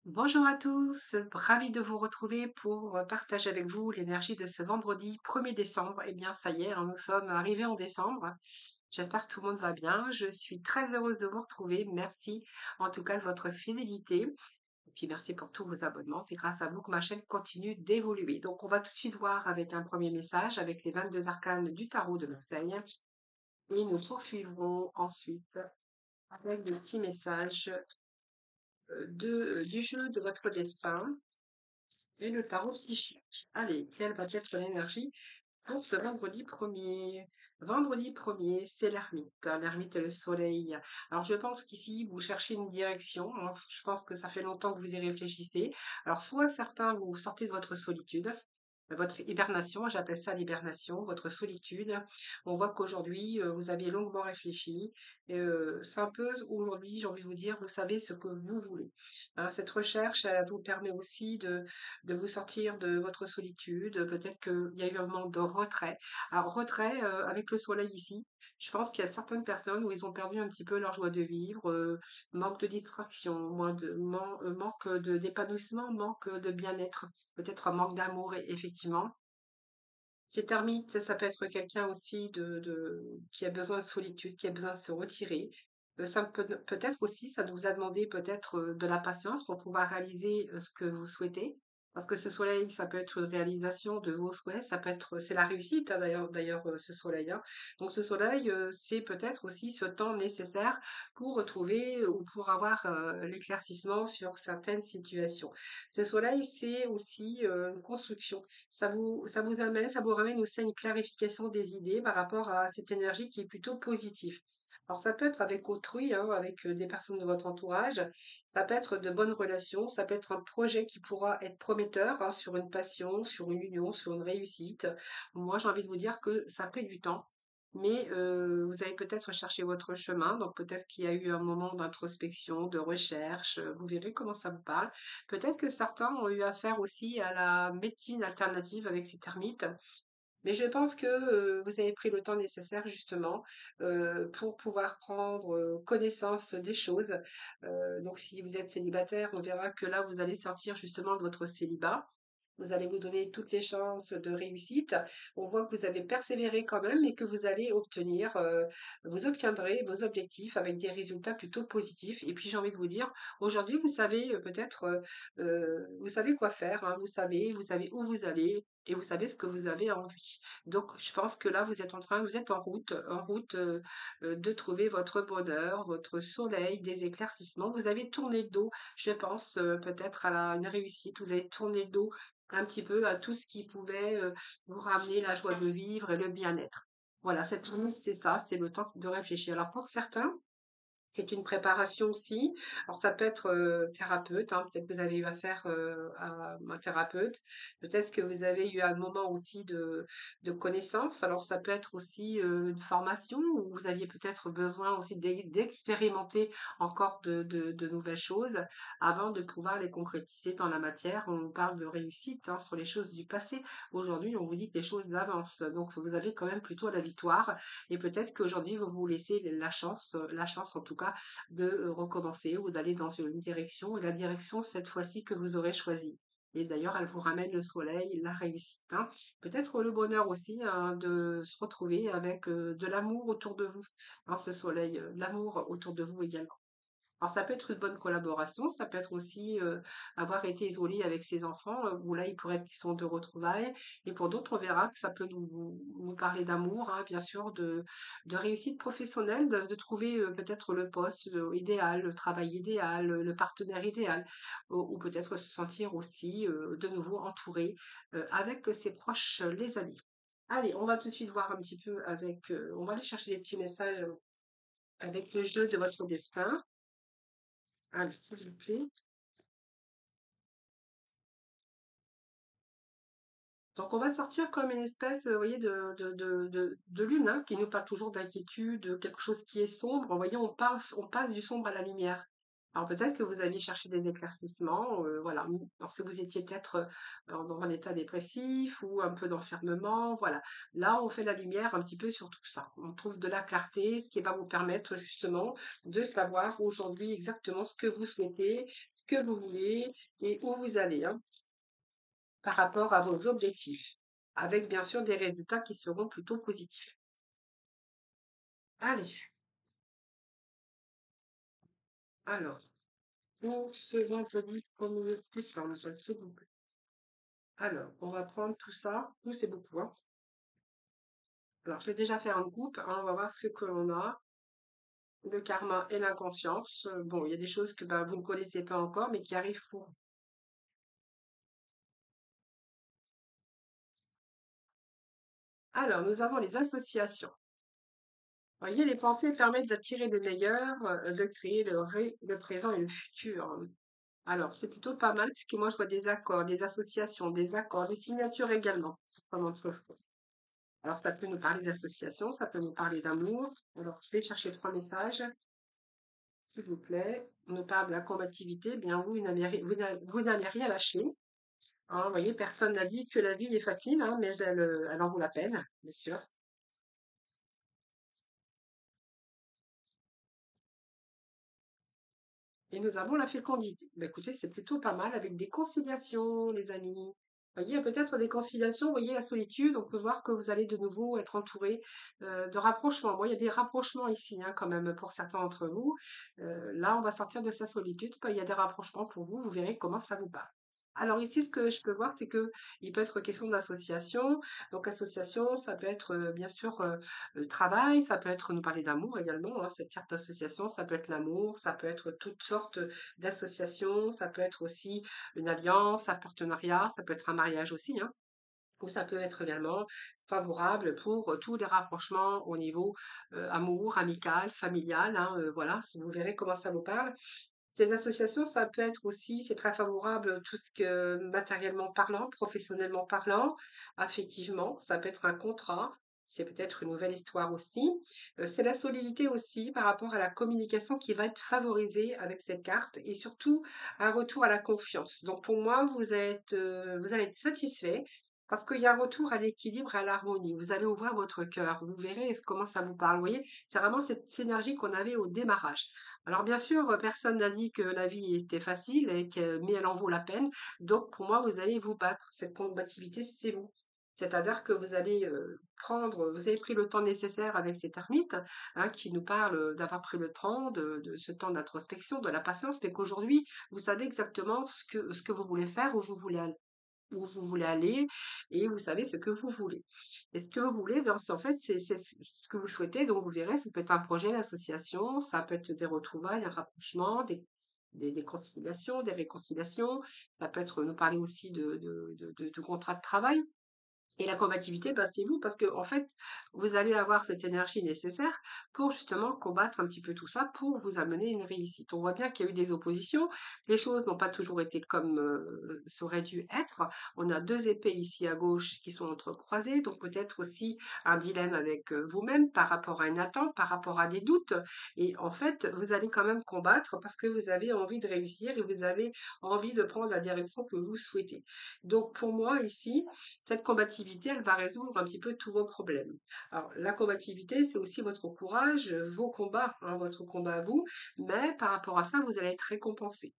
Bonjour à tous, ravi de vous retrouver pour partager avec vous l'énergie de ce vendredi 1er décembre. Eh bien, ça y est, hein, nous sommes arrivés en décembre. J'espère que tout le monde va bien. Je suis très heureuse de vous retrouver. Merci en tout cas de votre fidélité. Et puis merci pour tous vos abonnements. C'est grâce à vous que ma chaîne continue d'évoluer. Donc, on va tout de suite voir avec un premier message avec les 22 arcanes du tarot de Marseille. Et nous poursuivrons ensuite avec des petits messages du jeu de votre destin. Et le tarot psychique. Allez, quelle va être l'énergie pour ce vendredi 1er? Vendredi 1er, c'est l'ermite. L'ermite et le soleil. Alors, je pense qu'ici, vous cherchez une direction, hein. Je pense que ça fait longtemps que vous y réfléchissez. Alors, soit certains, vous sortez de votre solitude, votre hibernation, j'appelle ça l'hibernation, votre solitude. On voit qu'aujourd'hui, vous avez longuement réfléchi. C'est un peu aujourd'hui, j'ai envie de vous dire, vous savez ce que vous voulez. Hein, cette recherche, elle vous permet aussi de vous sortir de votre solitude. Peut-être qu'il y a eu un moment de retrait. Alors, retrait, avec le soleil ici, je pense qu'il y a certaines personnes où ils ont perdu un petit peu leur joie de vivre, manque de distraction, manque d'épanouissement, manque de bien-être, peut-être un manque d'amour, effectivement. Cet ermite, ça peut être quelqu'un aussi qui a besoin de solitude, qui a besoin de se retirer. Ça peut-être aussi, ça vous a demandé peut-être de la patience pour pouvoir réaliser ce que vous souhaitez. Parce que ce soleil, ça peut être une réalisation de vos souhaits, ça peut être, c'est la réussite hein, d'ailleurs ce soleil. Hein. Donc ce soleil, c'est peut-être aussi ce temps nécessaire pour retrouver ou pour avoir l'éclaircissement sur certaines situations. Ce soleil, c'est aussi une construction ça vous ramène aussi à une clarification des idées par rapport à cette énergie qui est plutôt positive. Alors ça peut être avec autrui, hein, avec des personnes de votre entourage, ça peut être de bonnes relations, ça peut être un projet qui pourra être prometteur hein, sur une passion, sur une union, sur une réussite. Moi, j'ai envie de vous dire que ça fait du temps, mais vous avez peut-être cherché votre chemin, donc peut-être qu'il y a eu un moment d'introspection, de recherche, vous verrez comment ça vous parle. Peut-être que certains ont eu affaire aussi à la médecine alternative avec ces termites, mais je pense que vous avez pris le temps nécessaire justement pour pouvoir prendre connaissance des choses. Donc si vous êtes célibataire, on verra que là, vous allez sortir justement de votre célibat. Vous allez vous donner toutes les chances de réussite. On voit que vous avez persévéré quand même et que vous allez obtenir, vous obtiendrez vos objectifs avec des résultats plutôt positifs. Et puis j'ai envie de vous dire, aujourd'hui, vous savez peut-être, vous savez quoi faire, hein, vous savez où vous allez et vous savez ce que vous avez envie. Donc je pense que là, vous êtes en route de trouver votre bonheur, votre soleil, des éclaircissements. Vous avez tourné le dos, je pense, peut-être à une réussite. Vous avez tourné le dos un petit peu à tout ce qui pouvait vous ramener la joie de vivre et le bien-être. Voilà, cette journée, c'est ça, c'est le temps de réfléchir. Alors pour certains, c'est une préparation aussi. Alors ça peut être thérapeute, hein, peut-être que vous avez eu affaire à un thérapeute, peut-être que vous avez eu un moment aussi de connaissance. Alors ça peut être aussi une formation où vous aviez peut-être besoin aussi d'expérimenter encore de nouvelles choses avant de pouvoir les concrétiser dans la matière. On parle de réussite hein, sur les choses du passé. Aujourd'hui, on vous dit que les choses avancent. Donc vous avez quand même plutôt la victoire et peut-être qu'aujourd'hui, vous vous laissez la chance en tout cas, de recommencer ou d'aller dans une direction, et la direction cette fois-ci que vous aurez choisie. Et d'ailleurs, elle vous ramène le soleil, la réussite. Hein. Peut-être le bonheur aussi hein, de se retrouver avec de l'amour autour de vous. Hein, ce soleil, l'amour autour de vous également. Alors ça peut être une bonne collaboration, ça peut être aussi, avoir été isolé avec ses enfants, où là, il pourrait être qu'ils sont de retrouvailles et pour d'autres, on verra que ça peut nous parler d'amour, hein, bien sûr, de réussite professionnelle, de trouver, peut-être le poste, idéal, le travail idéal, le partenaire idéal ou peut-être se sentir aussi, de nouveau entouré, avec ses proches, les amis. Allez, on va tout de suite voir un petit peu avec, on va aller chercher des petits messages, avec le jeu de votre destin. Allez, s'il vous plaît. Donc, on va sortir comme une espèce, vous voyez, de lune, hein, qui nous parle toujours d'inquiétude, de quelque chose qui est sombre. Vous voyez, on passe du sombre à la lumière. Alors peut-être que vous aviez cherché des éclaircissements, voilà, parce que vous étiez peut-être, dans un état dépressif ou un peu d'enfermement, voilà. Là, on fait la lumière un petit peu sur tout ça. On trouve de la clarté, ce qui va vous permettre justement de savoir aujourd'hui exactement ce que vous souhaitez, ce que vous voulez et où vous allez, hein, par rapport à vos objectifs, avec bien sûr des résultats qui seront plutôt positifs. Allez, alors, pour ce vendredi 1er décembre, s'il vous plaît. Alors, on va prendre tout ça. Nous, c'est beaucoup, hein. Alors, je vais déjà faire un groupe, hein, on va voir ce que l'on a. Le karma et l'inconscience. Bon, il y a des choses que bah, vous ne connaissez pas encore, mais qui arrivent pour vous. Alors, nous avons les associations. Vous voyez, les pensées permettent d'attirer le meilleur, de créer le présent et le futur. Alors, c'est plutôt pas mal, parce que moi, je vois des accords, des associations, des accords, des signatures également. Comme entre vous. Alors, ça peut nous parler d'association, ça peut nous parler d'amour. Alors, je vais chercher 3 messages. S'il vous plaît, on nous parle de la combativité, eh bien vous n'allez rien lâcher. Hein, vous voyez, personne n'a dit que la vie est facile, hein, mais elle en vaut la peine, bien sûr. Et nous avons la fécondité. Bah, écoutez, c'est plutôt pas mal avec des conciliations, les amis. Vous voyez, peut-être des conciliations, vous voyez, la solitude, on peut voir que vous allez de nouveau être entouré de rapprochements. Moi, il y a des rapprochements ici, hein, quand même, pour certains d'entre vous. Là, on va sortir de sa solitude. Bah, il y a des rapprochements pour vous, vous verrez comment ça vous parle. Alors ici, ce que je peux voir, c'est que il peut être question d'association. Donc association, ça peut être bien sûr le travail, ça peut être nous parler d'amour également, hein, cette carte d'association, ça peut être l'amour, ça peut être toutes sortes d'associations, ça peut être aussi une alliance, un partenariat, ça peut être un mariage aussi, hein, ou ça peut être également favorable pour tous les rapprochements au niveau amour, amical, familial, hein, voilà, si vous verrez comment ça vous parle. Ces associations, ça peut être aussi, c'est très favorable, tout ce que matériellement parlant, professionnellement parlant, affectivement, ça peut être un contrat, c'est peut-être une nouvelle histoire aussi. C'est la solidité aussi par rapport à la communication qui va être favorisée avec cette carte et surtout un retour à la confiance. Donc pour moi, vous allez être satisfait parce qu'il y a un retour à l'équilibre et à l'harmonie. Vous allez ouvrir votre cœur, vous verrez comment ça vous parle. Vous voyez, c'est vraiment cette synergie qu'on avait au démarrage. Alors bien sûr, personne n'a dit que la vie était facile mais elle en vaut la peine. Donc pour moi, vous allez vous battre. Cette combativité, c'est vous. C'est-à-dire que vous allez vous avez pris le temps nécessaire avec cet ermite, hein, qui nous parle d'avoir pris le temps, de ce temps d'introspection, de la patience, mais qu'aujourd'hui, vous savez exactement ce que vous voulez faire, où vous voulez aller et vous savez ce que vous voulez. Et ce que vous voulez, ben, c'est en fait, c'est ce que vous souhaitez. Donc, vous verrez, ça peut être un projet d'association, ça peut être des retrouvailles, un rapprochement, des conciliations, des réconciliations. Ça peut être nous parler aussi de contrat de travail. Et la combativité, bah, c'est vous, parce que en fait, vous allez avoir cette énergie nécessaire pour justement combattre un petit peu tout ça, pour vous amener une réussite. On voit bien qu'il y a eu des oppositions, les choses n'ont pas toujours été comme ça aurait dû être. On a 2 épées ici à gauche qui sont entrecroisées, donc peut-être aussi un dilemme avec vous-même par rapport à une attente, par rapport à des doutes. Et en fait, vous allez quand même combattre parce que vous avez envie de réussir et vous avez envie de prendre la direction que vous souhaitez. Donc pour moi ici, cette combativité, elle va résoudre un petit peu tous vos problèmes. Alors, la combativité, c'est aussi votre courage, vos combats, hein, votre combat à vous, mais par rapport à ça, vous allez être récompensé.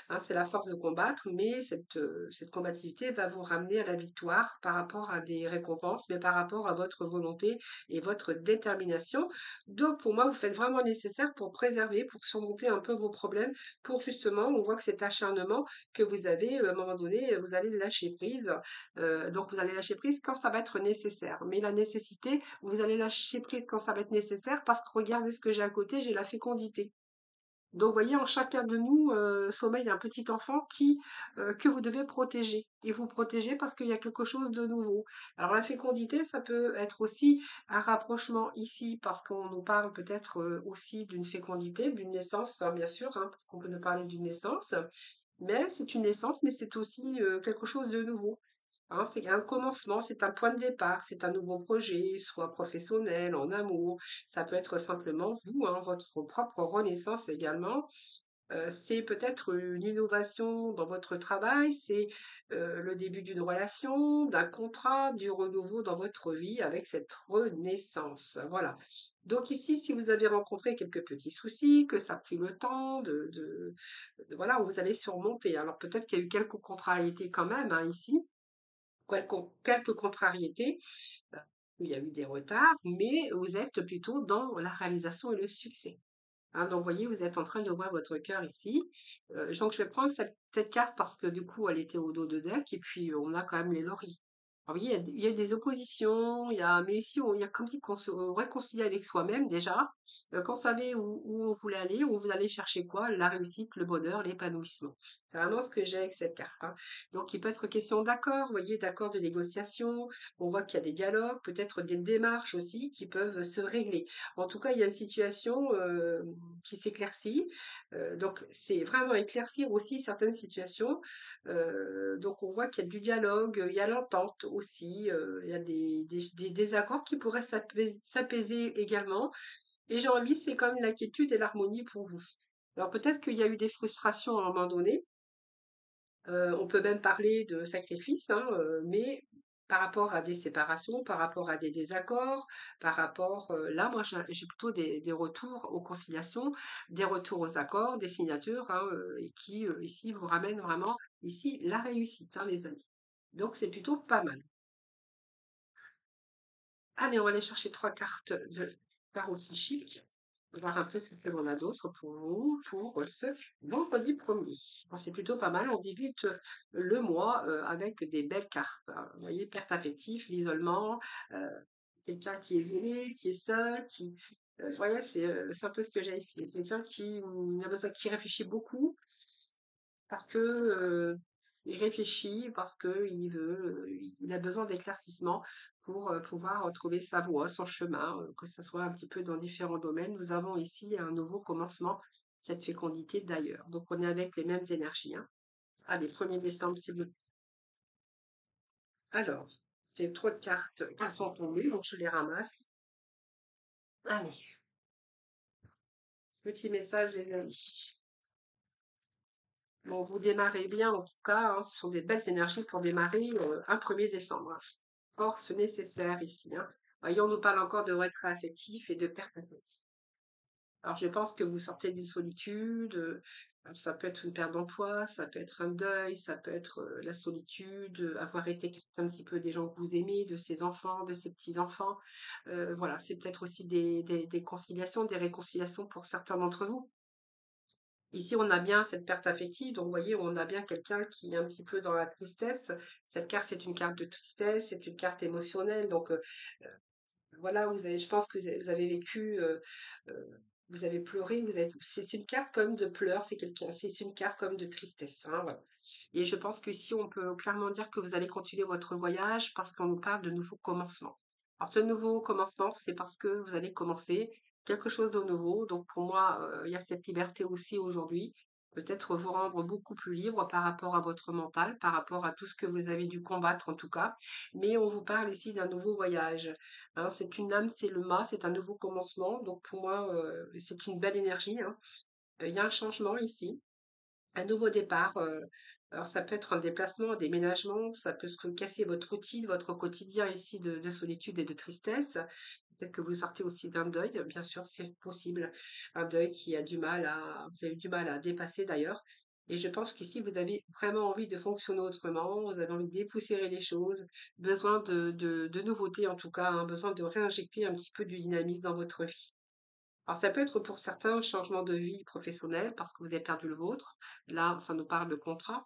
Hein, c'est la force de combattre, mais cette combativité va vous ramener à la victoire par rapport à des récompenses, mais par rapport à votre volonté et votre détermination. Donc, pour moi, vous faites vraiment nécessaire pour préserver, pour surmonter un peu vos problèmes, pour justement, on voit que cet acharnement que vous avez, à un moment donné, vous allez lâcher prise. Donc, vous allez lâcher prise quand ça va être nécessaire. Mais la nécessité, vous allez lâcher prise quand ça va être nécessaire parce que regardez ce que j'ai à côté, j'ai la fécondité. Donc, vous voyez, en chacun de nous sommeille un petit enfant que vous devez protéger. Et vous protéger parce qu'il y a quelque chose de nouveau. Alors, la fécondité, ça peut être aussi un rapprochement ici, parce qu'on nous parle peut-être aussi d'une fécondité, d'une naissance, hein, bien sûr, hein, parce qu'on peut nous parler d'une naissance. Mais c'est une naissance, mais c'est aussi quelque chose de nouveau. Hein, c'est un commencement, c'est un point de départ, c'est un nouveau projet, soit professionnel, en amour. Ça peut être simplement vous, hein, votre propre renaissance également. C'est peut-être une innovation dans votre travail, c'est, le début d'une relation, d'un contrat, du renouveau dans votre vie avec cette renaissance. Voilà. Donc ici, si vous avez rencontré quelques petits soucis, que ça a pris le temps de voilà, vous allez surmonter. Alors peut-être qu'il y a eu quelques contrariétés quand même, hein, ici, quelques contrariétés, heu, il y a eu des retards, mais vous êtes plutôt dans la réalisation et le succès. Hein, donc, vous voyez, vous êtes en train d'ouvrir votre cœur ici. Donc, je vais prendre cette carte parce que du coup, elle était au dos de deck et puis on a quand même les loris. Alors, vous voyez, il y a des oppositions, mais ici, il y a comme si qu'on se réconcilie avec soi-même déjà, qu'on savait où on voulait aller, où vous allez chercher quoi, la réussite, le bonheur, l'épanouissement. C'est vraiment ce que j'ai avec cette carte. Hein. Donc, il peut être question d'accord, vous voyez, d'accord de négociation. On voit qu'il y a des dialogues, peut-être des démarches aussi qui peuvent se régler. En tout cas, il y a une situation qui s'éclaircit. Donc, c'est vraiment éclaircir aussi certaines situations. Donc, on voit qu'il y a du dialogue, il y a l'entente aussi, il y a des désaccords qui pourraient s'apaiser également. Et j'ai envie, c'est comme l'inquiétude et l'harmonie pour vous. Alors, peut-être qu'il y a eu des frustrations à un moment donné, on peut même parler de sacrifice, hein, mais par rapport à des séparations, par rapport à des désaccords, par rapport, là, moi, j'ai plutôt des retours aux conciliations, des retours aux accords, des signatures, hein, et qui, ici, vous ramènent vraiment, ici, la réussite, hein, les amis. Donc, c'est plutôt pas mal. Allez, on va aller chercher 3 cartes de tarot psychique. Voir un peu ce que l'on a d'autre pour vous, pour ce vendredi premier. Bon, c'est plutôt pas mal. On débute le mois avec des belles cartes. Hein. Vous voyez, perte affective, l'isolement, euh, quelqu'un qui est gêné, qui est seul, qui. Vous voyez, c'est un peu ce que j'ai ici. Quelqu'un qui a besoin, qui réfléchit beaucoup, parce que il réfléchit, parce que il a besoin d'éclaircissement pour pouvoir trouver sa voie, son chemin, que ce soit un petit peu dans différents domaines. Nous avons ici un nouveau commencement, cette fécondité d'ailleurs. Donc on est avec les mêmes énergies. Hein. Allez, 1er décembre, s'il vous plaît. Alors, j'ai trop de cartes qui sont tombées, donc je les ramasse. Allez, petit message, les amis. Bon, vous démarrez bien en tout cas, hein, ce sont des belles énergies pour démarrer un 1er décembre. Hein. Force nécessaire ici. Hein. Voyons, on nous parle encore de retrait affectif et de perte affective. Alors, je pense que vous sortez d'une solitude, ça peut être une perte d'emploi, ça peut être un deuil, ça peut être la solitude, avoir été un petit peu des gens que vous aimez, de ses enfants, de ses petits-enfants. Voilà, c'est peut-être aussi des conciliations, des réconciliations pour certains d'entre vous. Ici, on a bien cette perte affective, donc vous voyez, on a bien quelqu'un qui est un petit peu dans la tristesse. Cette carte, c'est une carte de tristesse, c'est une carte émotionnelle. Donc voilà, je pense que vous avez vécu, euh, vous avez pleuré, c'est une carte comme de pleurs, c'est une carte comme de tristesse. Hein, voilà. Et je pense qu'ici, on peut clairement dire que vous allez continuer votre voyage parce qu'on nous parle de nouveaux commencements. Alors, ce nouveau commencement, c'est parce que vous allez commencer quelque chose de nouveau. Donc, pour moi, il y a cette liberté aussi aujourd'hui. Peut-être vous rendre beaucoup plus libre par rapport à votre mental, par rapport à tout ce que vous avez dû combattre en tout cas. Mais on vous parle ici d'un nouveau voyage. Hein. C'est une âme, c'est le mât, c'est un nouveau commencement. Donc, pour moi, c'est une belle énergie. Hein. Il y a un changement ici. Un nouveau départ, alors ça peut être un déplacement, un déménagement, ça peut se casser votre routine, votre quotidien ici de solitude et de tristesse. Peut-être que vous sortez aussi d'un deuil, bien sûr, c'est possible. Un deuil qui a du mal à vous avez eu du mal à dépasser d'ailleurs. Et je pense qu'ici, vous avez vraiment envie de fonctionner autrement, vous avez envie de dépoussiérer les choses, besoin de nouveautés en tout cas, hein, besoin de réinjecter un petit peu du dynamisme dans votre vie. Alors, ça peut être pour certains un changement de vie professionnelle parce que vous avez perdu le vôtre. Là, ça nous parle de contrat.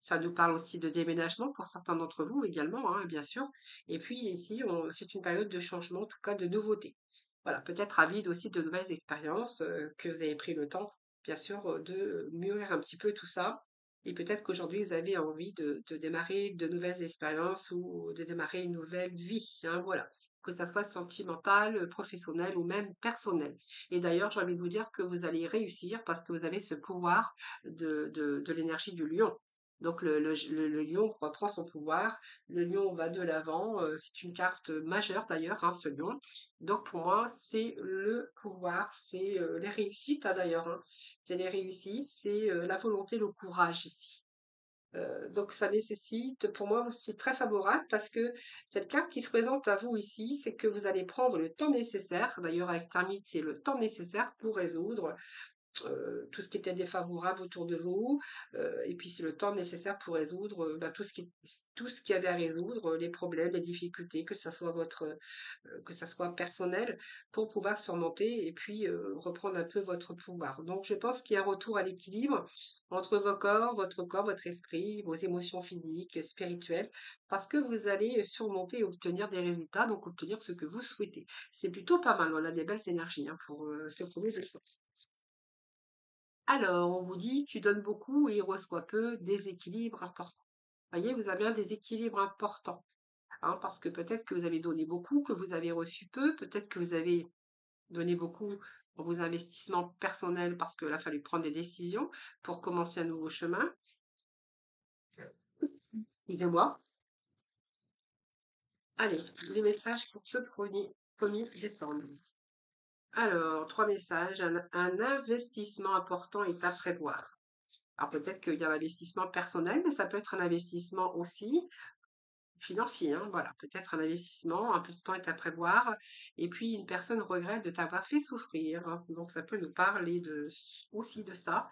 Ça nous parle aussi de déménagement pour certains d'entre vous également, hein, bien sûr. Et puis ici, c'est une période de changement, en tout cas de nouveauté. Voilà, peut-être avide aussi de nouvelles expériences que vous avez pris le temps, bien sûr, de mûrir un petit peu tout ça. Et peut-être qu'aujourd'hui, vous avez envie de démarrer de nouvelles expériences ou de démarrer une nouvelle vie. Hein, voilà, que ça soit sentimental, professionnel ou même personnel. Et d'ailleurs, j'ai envie de vous dire que vous allez réussir parce que vous avez ce pouvoir de l'énergie du lion. Donc le lion reprend son pouvoir, le lion va de l'avant, c'est une carte majeure d'ailleurs, hein, ce lion. Donc pour moi, c'est le pouvoir, c'est les réussites hein, d'ailleurs, hein. C'est les réussites, c'est la volonté, le courage ici. Donc ça nécessite, pour moi, c'est très favorable parce que cette carte qui se présente à vous ici, c'est que vous allez prendre le temps nécessaire. D'ailleurs, avec Termite, c'est le temps nécessaire pour résoudre tout ce qui était défavorable autour de vous, et puis c'est le temps nécessaire pour résoudre bah, tout ce qu'il y avait à résoudre, les problèmes, les difficultés, que ça soit que ça soit personnel, pour pouvoir surmonter et puis reprendre un peu votre pouvoir. Donc je pense qu'il y a un retour à l'équilibre entre votre corps, votre esprit, vos émotions physiques, spirituelles, parce que vous allez surmonter et obtenir des résultats, donc obtenir ce que vous souhaitez. C'est plutôt pas mal, on a des belles énergies hein, pour ce premier dessin. Alors, on vous dit, tu donnes beaucoup et reçois peu, déséquilibre important. Voyez, vous avez un déséquilibre important, hein, parce que peut-être que vous avez donné beaucoup, que vous avez reçu peu, peut-être que vous avez donné beaucoup pour vos investissements personnels parce qu'il a fallu prendre des décisions pour commencer un nouveau chemin. Excusez-moi. Allez, les messages pour ce premier décembre. Alors, trois messages. Un investissement important est à prévoir. Alors peut-être qu'il y a un investissement personnel, mais ça peut être un investissement aussi financier, hein, voilà, peut-être un investissement, un peu de temps est à prévoir, et puis une personne regrette de t'avoir fait souffrir, hein. Donc ça peut nous parler aussi de ça,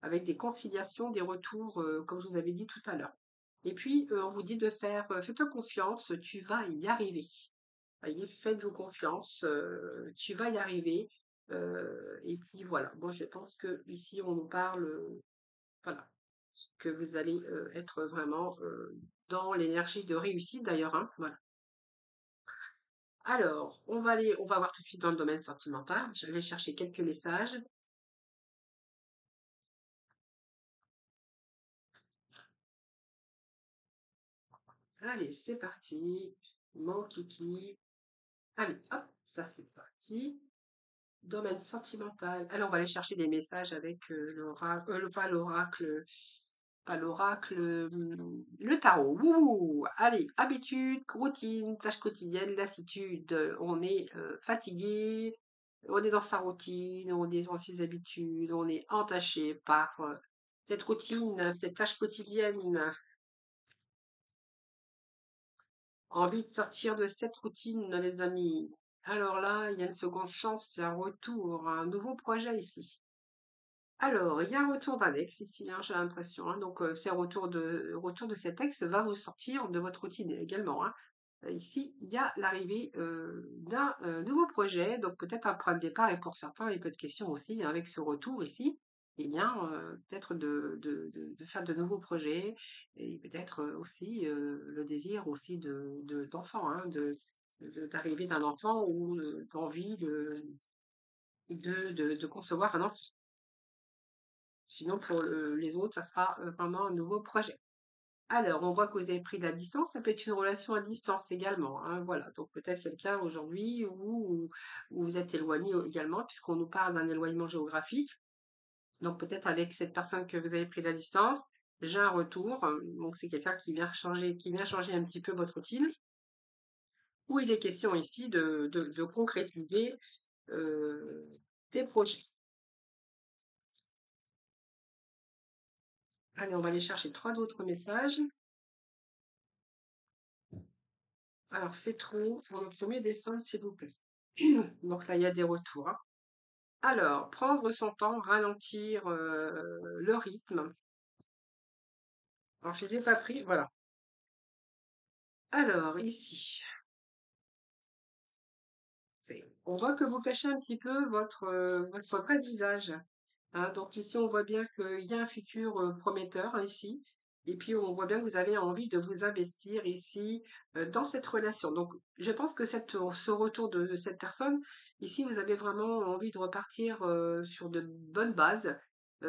avec des conciliations, des retours, comme je vous avais dit tout à l'heure. Et puis on vous dit de faire, fais-toi confiance, tu vas y arriver. Voyez, faites-vous confiance, tu vas y arriver. Et puis voilà, moi je pense que ici on nous parle, voilà, que vous allez être vraiment dans l'énergie de réussite d'ailleurs, hein, voilà. Alors, on va voir tout de suite dans le domaine sentimental. Je vais chercher quelques messages. Allez, c'est parti. Mon kiki. Allez, hop, ça c'est parti. Domaine sentimental. Alors, on va aller chercher des messages avec pas l'oracle, le tarot. Ouh, allez, habitude, routine, tâches quotidiennes, lassitude. On est fatigué, on est dans sa routine, on est dans ses habitudes, on est entaché par cette routine, cette tâche quotidienne. Envie de sortir de cette routine, les amis. Alors là, il y a une seconde chance, c'est un retour, un nouveau projet ici. Alors, il y a un retour d'un ex ici, hein, j'ai l'impression, hein. Donc, c'est un retour de cet ex va vous sortir de votre routine également, hein. Ici, il y a l'arrivée d'un nouveau projet, donc peut-être un point de départ, et pour certains, il peut être question aussi, hein, avec ce retour ici, eh bien, peut-être de faire de nouveaux projets, et peut-être aussi le désir aussi d'enfant, hein, d'arrivée d'un enfant ou d'envie de concevoir un enfant. Sinon, pour les autres, ça sera vraiment un nouveau projet. Alors, on voit que vous avez pris de la distance. Ça peut être une relation à distance également, hein, voilà. Donc, peut-être quelqu'un aujourd'hui où vous êtes éloigné également, puisqu'on nous parle d'un éloignement géographique. Donc, peut-être avec cette personne que vous avez pris de la distance, j'ai un retour. Donc, c'est quelqu'un qui vient changer un petit peu votre routine. Où il est question ici de concrétiser euh, des projets. Allez, on va aller chercher trois d'autres messages. Alors, c'est trop. Pour le premier décembre, s'il vous plaît. Donc là, il y a des retours, hein. Alors, prendre son temps, ralentir le rythme. Alors, je les ai pas pris, voilà. Alors, ici, on voit que vous cachez un petit peu votre vrai visage, hein. Donc ici, on voit bien qu'il y a un futur prometteur hein, ici. Et puis, on voit bien que vous avez envie de vous investir ici dans cette relation. Donc, je pense que ce retour de cette personne, ici, vous avez vraiment envie de repartir sur de bonnes bases.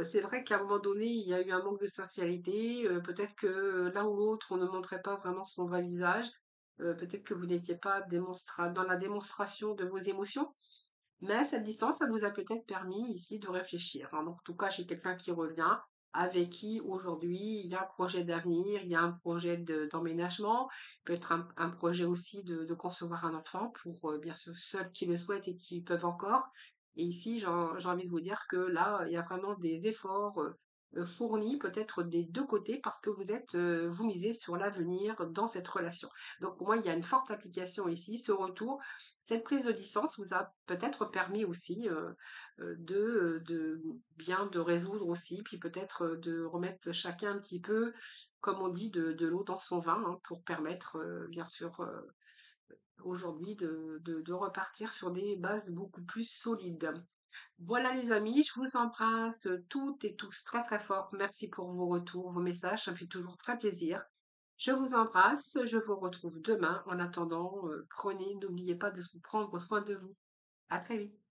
C'est vrai qu'à un moment donné, il y a eu un manque de sincérité. Peut-être que l'un ou l'autre, on ne montrait pas vraiment son vrai visage. Peut-être que vous n'étiez pas dans la démonstration de vos émotions. Mais cette distance, ça vous a peut-être permis ici de réfléchir, hein. Donc, en tout cas, chez quelqu'un qui revient, avec qui aujourd'hui il y a un projet d'avenir, il y a un projet d'emménagement, peut-être un projet aussi de concevoir un enfant pour bien sûr ceux qui le souhaitent et qui peuvent encore. Et ici, j'ai envie de vous dire que là, il y a vraiment des efforts fournis, peut-être des deux côtés, parce que vous misez sur l'avenir dans cette relation. Donc pour moi, il y a une forte application ici. Ce retour, cette prise de distance vous a peut-être permis aussi de bien de résoudre aussi, puis peut-être de remettre chacun un petit peu, comme on dit, de l'eau dans son vin, hein, pour permettre bien sûr aujourd'hui de repartir sur des bases beaucoup plus solides. Voilà les amis, je vous embrasse toutes et tous très très fort. Merci pour vos retours, vos messages, ça me fait toujours très plaisir. Je vous embrasse, je vous retrouve demain. En attendant, n'oubliez pas de prendre soin de vous. À très vite.